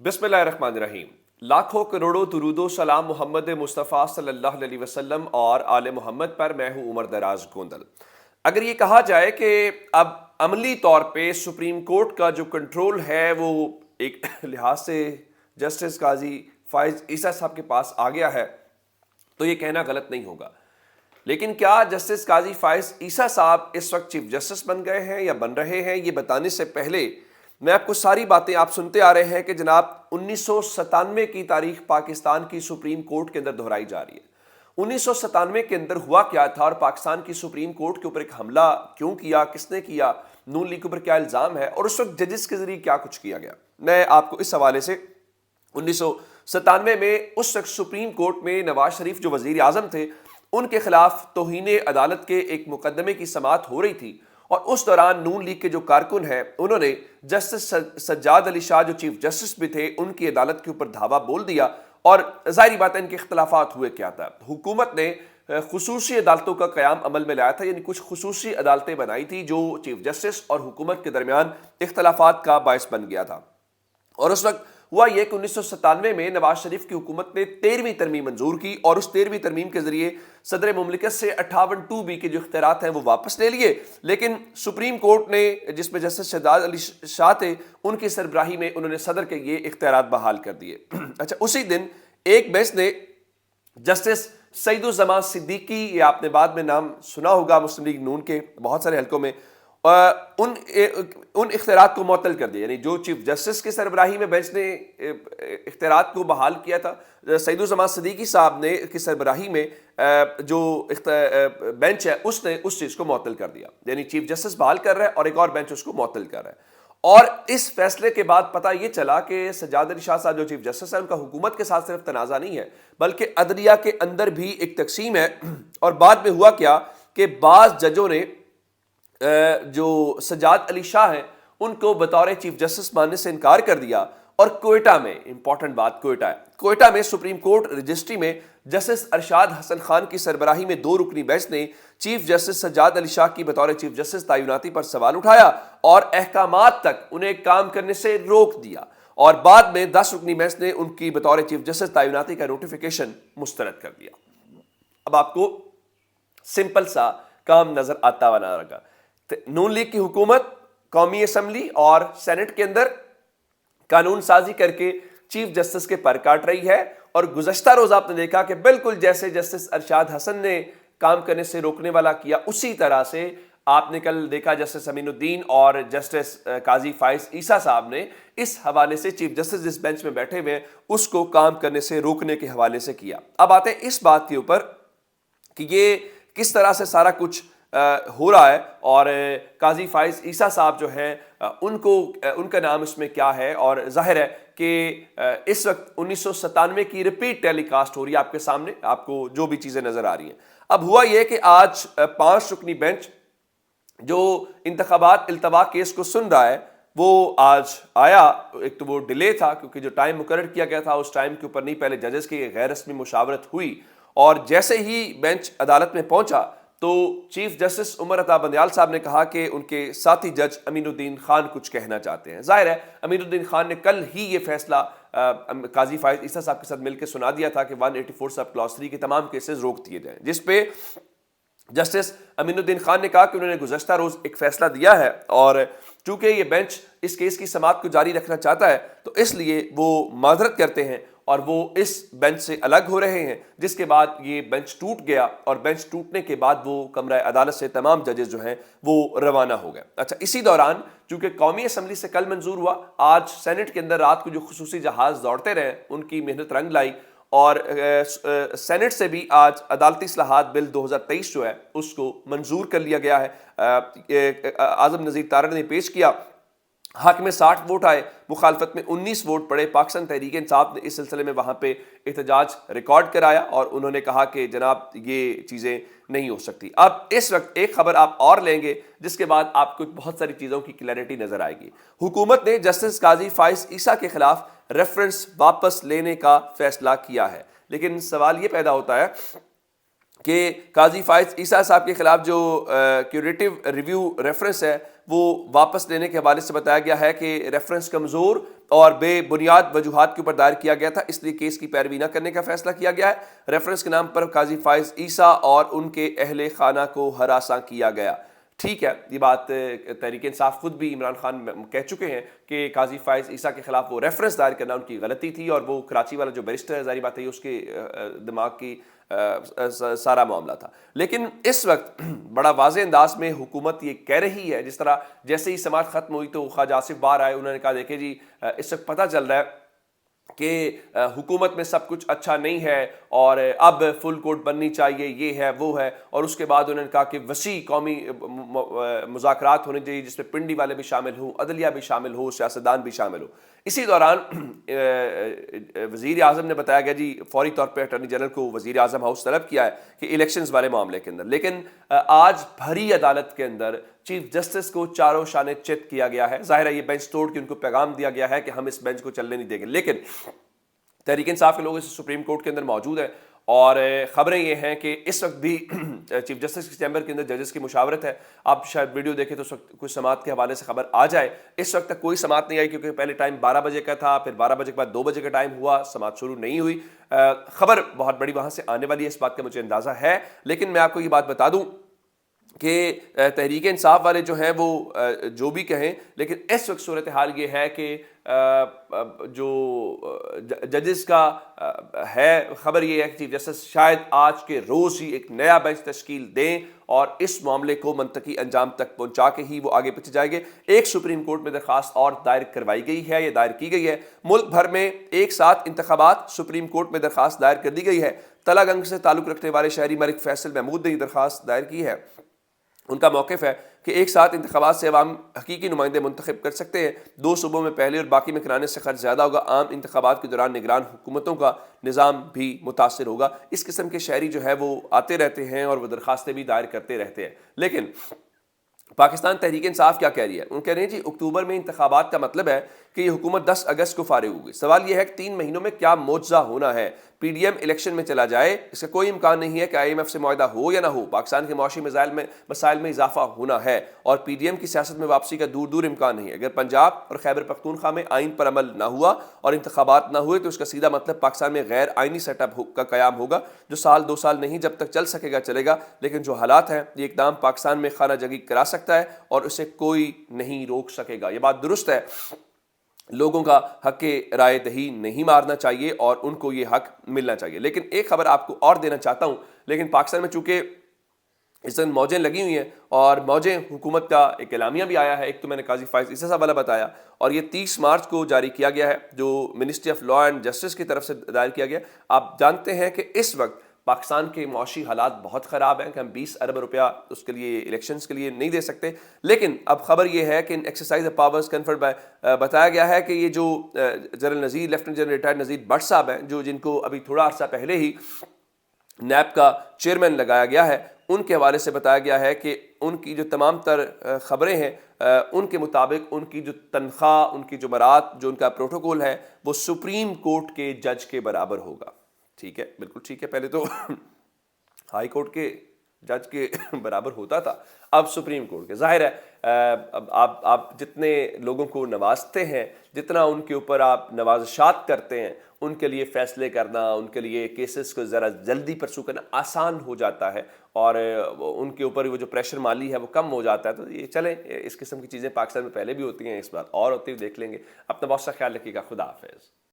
बिस्मिल्लाहिर्रहमानिर्रहीम। लाखों करोड़ों दुरूदो सलाम मोहम्मद मुस्तफ़ा सल्लल्लाहु अलैहि वसल्लम और आले मोहम्मद पर। मैं हूँ उमर दराज गोंदल। अगर ये कहा जाए कि अब अमली तौर पे सुप्रीम कोर्ट का जो कंट्रोल है वो एक लिहाज से जस्टिस काजी फाइज ईसा साहब के पास आ गया है, तो ये कहना गलत नहीं होगा। लेकिन क्या जस्टिस काजी फाइज ईसा साहब इस वक्त चीफ जस्टिस बन गए हैं या बन रहे हैं, ये बताने से पहले मैं आपको सारी बातें आप सुनते आ रहे हैं कि जनाब 1997 की तारीख पाकिस्तान की सुप्रीम कोर्ट के अंदर दोहराई जा रही है। 1997 के अंदर हुआ क्या था और पाकिस्तान की सुप्रीम कोर्ट के ऊपर एक हमला क्यों किया, किसने किया, नून लीग के ऊपर क्या इल्जाम है और उस वक्त जजेस के जरिए क्या कुछ किया गया। मैं आपको इस हवाले से 1997 में उस वक्त सुप्रीम कोर्ट में नवाज शरीफ जो वजीर आजम थे, उनके खिलाफ तौहीन अदालत के एक मुकदमे की समाअत हो रही थी और उस दौरान नून लीग के जो कारकुन हैं उन्होंने जस्टिस सज्जाद अली शाह जो चीफ जस्टिस भी थे उनकी अदालत के ऊपर धावा बोल दिया। और जाहिर बात है इनके इख्तलाफात हुए क्या था। हुकूमत ने खुसूसी अदालतों का क़याम अमल में लाया था, यानी कुछ खुसूसी अदालतें बनाई थी जो चीफ जस्टिस और हुकूमत के दरमियान इख्तलाफात का बायस बन गया था। और उस वक्त हुआ यह कि 1997 में नवाज शरीफ की हुकूमत ने 13वीं तरमीम मंजूर की और उस 13वीं तरमीम के जरिए सदर मुमलिकत से 58(2)B के जो इख्तियारात हैं वो वापस ले लिए। लेकिन सुप्रीम कोर्ट ने, जिसमें जस्टिस सज्जाद अली शाह थे, उनकी सरबराही में उन्होंने सदर के ये इख्तियारात बहाल कर दिए। अच्छा, उसी दिन एक बेंच ने जस्टिस सईदुज़्ज़मान सिद्दीकी, ये आपने बाद में नाम सुना होगा, मुस्लिम लीग नून के बहुत सारे हलकों में उन इख्तियारात को मुअत्तल कर दिया। यानी जो चीफ जस्टिस की सरबराही में बेंच ने इख्तियारात को बहाल किया था, सईदुज़्ज़मान सिद्दीकी साहब ने की सरबराही में जो बेंच है उसने उस चीज़ को मुअत्तल कर दिया। यानी चीफ जस्टिस बहाल कर रहा है और एक और बेंच उसको मुअत्तल कर रहा है। और इस फैसले के बाद पता ये चला कि सज्जाद अली शाह साहब जो चीफ जस्टिस है उनका हुकूमत के साथ सिर्फ तनाज़ा नहीं है बल्कि अदलिया के अंदर भी एक तकसीम है। और बाद में हुआ क्या कि बाज़ जजों ने जो सज्जाद अली शाह हैं उनको बतौर चीफ जस्टिस मानने से इनकार कर दिया। और कोयटा में, इंपॉर्टेंट बात कोयटा है, कोयटा में सुप्रीम कोर्ट रजिस्ट्री में जस्टिस अरशाद हसन खान की सरबराही में 2 रुकनी बेंच ने चीफ जस्टिस सज्जाद अली शाह की बतौर चीफ जस्टिस तैनाती पर सवाल उठाया और अहकामात तक उन्हें काम करने से रोक दिया। और बाद में 10 रुकनी बेंच ने उनकी बतौर चीफ जस्टिस तैनाती का नोटिफिकेशन मुस्तरद कर दिया। अब आपको सिंपल सा काम नजर आता हुआ ना लगा। नून लीग की हुकूमत कौमी असम्बली और सेनेट के अंदर कानून साजी करके चीफ जस्टिस के पर काट रही है। और गुज़श्ता रोज आपने देखा कि बिल्कुल जैसे जस्टिस अरशाद हसन ने काम करने से रोकने वाला किया, उसी तरह से आपने कल देखा जस्टिस अमीनुद्दीन और जस्टिस काजी फाइज ईसा साहब ने इस हवाले से चीफ जस्टिस जिस बेंच में बैठे हुए उसको काम करने से रोकने के हवाले से किया। अब आते हैं इस बात के ऊपर कि ये किस तरह से सारा कुछ हो रहा है और काजी फाइज ईसा साहब जो हैं उनको उनका नाम इसमें क्या है। और जाहिर है कि इस वक्त 1997 की रिपीट टेलीकास्ट हो रही है आपके सामने, आपको जो भी चीज़ें नज़र आ रही हैं। अब हुआ यह कि आज 5 रुकनी बेंच जो इंतखाबात इल्तवा केस को सुन रहा है वो आज आया। एक तो वो डिले था क्योंकि जो टाइम मुकर्रर किया गया था उस टाइम के ऊपर नहीं, पहले जजेस की गैर रस्मी मुशावरत हुई और जैसे ही बेंच अदालत में पहुंचा तो चीफ जस्टिस उमर अता बंदयाल साहब ने कहा कि उनके साथी जज अमीनुद्दीन खान कुछ कहना चाहते हैं। जाहिर है अमीनुद्दीन खान ने कल ही ये फैसला काजी फाइज ईसा साहब के साथ मिलकर सुना दिया था कि 184 सब क्लॉज 3 के तमाम केसेस रोक दिए जाएं, जिस पे जस्टिस अमीनुद्दीन खान ने कहा कि उन्होंने गुज़श्ता रोज एक फैसला दिया है और चूंकि ये बेंच इस केस की समाअत को जारी रखना चाहता है तो इसलिए वो माजरत करते हैं और वो इस बेंच से अलग हो रहे हैं। जिसके बाद ये बेंच टूट गया और बेंच टूटने के बाद वो कमरा अदालत से तमाम जजेस जो हैं वो रवाना हो गए। अच्छा, इसी दौरान चूंकि कौमी असम्बली से कल मंजूर हुआ, आज सेनेट के अंदर रात को जो खुसूसी जहाज दौड़ते रहे उनकी मेहनत रंग लाई और सेनेट से भी आज अदालती इस्लाहात बिल 2023 जो है उसको मंजूर कर लिया गया है। आज़म नज़ीर तारड़ ने पेश किया, हक में 60 वोट आए, मुखालफत में 19 वोट पड़े। पाकिस्तान तहरीक इंसाफ ने इस सिलसिले में वहाँ पे एहतजाज रिकॉर्ड कराया और उन्होंने कहा कि जनाब ये चीज़ें नहीं हो सकती। अब इस वक्त एक खबर आप और लेंगे जिसके बाद आपको बहुत सारी चीज़ों की क्लैरिटी नज़र आएगी। हुकूमत ने जस्टिस काजी फाइज ईसा के खिलाफ रेफरेंस वापस लेने का फैसला किया है, लेकिन सवाल ये पैदा होता है کہ قاضی فائز عیسیٰ صاحب کے خلاف جو کیوریٹو ریویو ریفرنس ہے وہ واپس لینے کے حوالے سے بتایا گیا ہے کہ ریفرنس کمزور اور بے بنیاد وجوہات کے اوپر دائر کیا گیا تھا، اس لیے کیس کی پیروی نہ کرنے کا فیصلہ کیا گیا ہے۔ ریفرنس کے نام پر قاضی فائز عیسیٰ اور ان کے اہل خانہ کو ہراساں کیا گیا۔ ٹھیک ہے، یہ بات تحریک انصاف خود بھی عمران خان کہہ چکے ہیں کہ قاضی فائز عیسیٰ کے خلاف وہ ریفرنس دائر کرنا ان کی غلطی تھی، اور وہ کراچی والا جو بیرسٹر ہے ظاہری بات ہے اس کے دماغ کی سارا معاملہ تھا۔ لیکن اس وقت بڑا واضح انداز میں حکومت یہ کہہ رہی ہے، جس طرح جیسے ہی سماعت ختم ہوئی تو خواجہ آصف باہر آئے، انہوں نے کہا دیکھیں جی اس وقت پتہ چل رہا ہے کہ حکومت میں سب کچھ اچھا نہیں ہے اور اب فل کورٹ بننی چاہیے، یہ ہے وہ ہے، اور اس کے بعد انہوں نے کہا کہ وسیع قومی مذاکرات ہونے چاہیے جس میں پنڈی والے بھی شامل ہوں، عدلیہ بھی شامل ہو، سیاستدان بھی شامل ہو۔ اسی دوران وزیر اعظم نے بتایا گیا جی فوری طور پہ اٹارنی جنرل کو وزیر اعظم ہاؤس طلب کیا ہے کہ الیکشنز والے معاملے کے اندر، لیکن آج بھری عدالت کے اندر چیف جسٹس کو چاروں شانے چت کیا گیا ہے۔ ظاہر ہے یہ بینچ توڑ کے ان کو پیغام دیا گیا ہے کہ ہم اس بینچ کو چلنے نہیں دیں گے، لیکن تحریک انصاف کے لوگ اس سپریم کورٹ کے اندر موجود ہیں، اور خبریں یہ ہیں کہ اس وقت بھی چیف جسٹس کے چیمبر کے اندر ججز کی مشاورت ہے۔ آپ شاید ویڈیو دیکھیں تو اس وقت کچھ سماعت کے حوالے سے خبر آ جائے۔ اس وقت تک کوئی سماعت نہیں آئی کیونکہ پہلے ٹائم 12 بجے کا تھا، پھر 12 بجے کے بعد 2 بجے کا ٹائم ہوا، سماعت شروع نہیں ہوئی۔ خبر بہت بڑی وہاں سے آنے والی ہے، اس بات کا مجھے اندازہ ہے، لیکن میں آپ کو یہ بات بتا دوں کہ تحریک انصاف والے جو ہیں وہ جو بھی کہیں، لیکن اس وقت صورتحال یہ ہے کہ جو ججز کا ہے، خبر یہ ہے کہ چیف جسٹس شاید آج کے روز ہی ایک نیا بینچ تشکیل دیں اور اس معاملے کو منطقی انجام تک پہنچا کے ہی وہ آگے پیچھے جائیں گے۔ ایک سپریم کورٹ میں درخواست اور دائر کروائی گئی ہے، یہ دائر کی گئی ہے، ملک بھر میں ایک ساتھ انتخابات، سپریم کورٹ میں درخواست دائر کر دی گئی ہے۔ تلہ گنگ سے تعلق رکھنے والے شہری ملک فیصل محمود نے یہ درخواست دائر کی ہے۔ ان کا موقف ہے کہ ایک ساتھ انتخابات سے عوام حقیقی نمائندے منتخب کر سکتے ہیں، 2 صوبوں میں پہلے اور باقی میں کرانے سے خرچ زیادہ ہوگا، عام انتخابات کے دوران نگران حکومتوں کا نظام بھی متاثر ہوگا۔ اس قسم کے شہری جو ہے وہ آتے رہتے ہیں اور وہ درخواستیں بھی دائر کرتے رہتے ہیں، لیکن پاکستان تحریک انصاف کیا کہہ رہی ہے؟ ان کہہ رہے ہیں جی اکتوبر میں انتخابات کا مطلب ہے کہ یہ حکومت 10 اگست کو فارغ ہوگی۔ سوال یہ ہے کہ 3 مہینوں میں کیا معجزہ ہونا ہے؟ پی ڈی ایم الیکشن میں چلا جائے، اس کا کوئی امکان نہیں ہے کہ آئی ایم ایف سے معاہدہ ہو یا نہ ہو، پاکستان کے معاشی مسائل میں اضافہ ہونا ہے، اور پی ڈی ایم کی سیاست میں واپسی کا دور دور امکان نہیں ہے۔ اگر پنجاب اور خیبر پختونخوا میں آئین پر عمل نہ ہوا اور انتخابات نہ ہوئے تو اس کا سیدھا مطلب پاکستان میں غیر آئینی سیٹ اپ کا قیام ہوگا، جو سال 2 سال نہیں، جب تک چل سکے گا چلے گا، لیکن جو حالات ہیں یہ اقدام پاکستان میں خانہ جگی کرا سکتا ہے اور اسے کوئی نہیں روک سکے گا۔ یہ بات درست ہے، لوگوں کا حق رائے دہی نہیں مارنا چاہیے اور ان کو یہ حق ملنا چاہیے۔ لیکن ایک خبر آپ کو اور دینا چاہتا ہوں، لیکن پاکستان میں چونکہ اس دن موجیں لگی ہوئی ہیں اور موجیں حکومت کا ایک اعلامیہ بھی آیا ہے، ایک تو میں نے قاضی فائز عیسیٰ صاحب والا بتایا، اور یہ 30 مارچ کو جاری کیا گیا ہے جو ministry of law and justice کی طرف سے دائر کیا گیا۔ آپ جانتے ہیں کہ اس وقت پاکستان کے معاشی حالات بہت خراب ہیں کہ ہم 20 ارب روپیہ اس کے لیے الیکشنز کے لیے نہیں دے سکتے، لیکن اب خبر یہ ہے کہ exercise of powers conferred by بتایا گیا ہے کہ یہ جو general Nazir lieutenant general retired Nazir but صاحب ہیں، جن کو ابھی تھوڑا عرصہ پہلے ہی نیب کا چیئرمین لگایا گیا ہے، ان کے حوالے سے بتایا گیا ہے کہ ان کی جو تمام تر خبریں ہیں ان کے مطابق ان کی جو تنخواہ، ان کی جو برات، جو ان کا پروٹوکول ہے وہ سپریم کورٹ کے جج کے برابر ہوگا۔ ٹھیک ہے، بالکل ٹھیک ہے، پہلے تو ہائی کورٹ کے جج کے برابر ہوتا تھا، اب سپریم کورٹ کے۔ ظاہر ہے آپ جتنے لوگوں کو نوازتے ہیں، جتنا ان کے اوپر آپ نوازشات کرتے ہیں، ان کے لیے فیصلے کرنا، ان کے لیے کیسز کو ذرا جلدی پرسو کرنا آسان ہو جاتا ہے، اور ان کے اوپر وہ جو پریشر مالی ہے وہ کم ہو جاتا ہے۔ تو یہ چلیں، اس قسم کی چیزیں پاکستان میں پہلے بھی ہوتی ہیں، اس بات اور ہوتی ہے، دیکھ لیں گے۔ اپنا بہت سا خیال رکھیے گا، خدا حافظ۔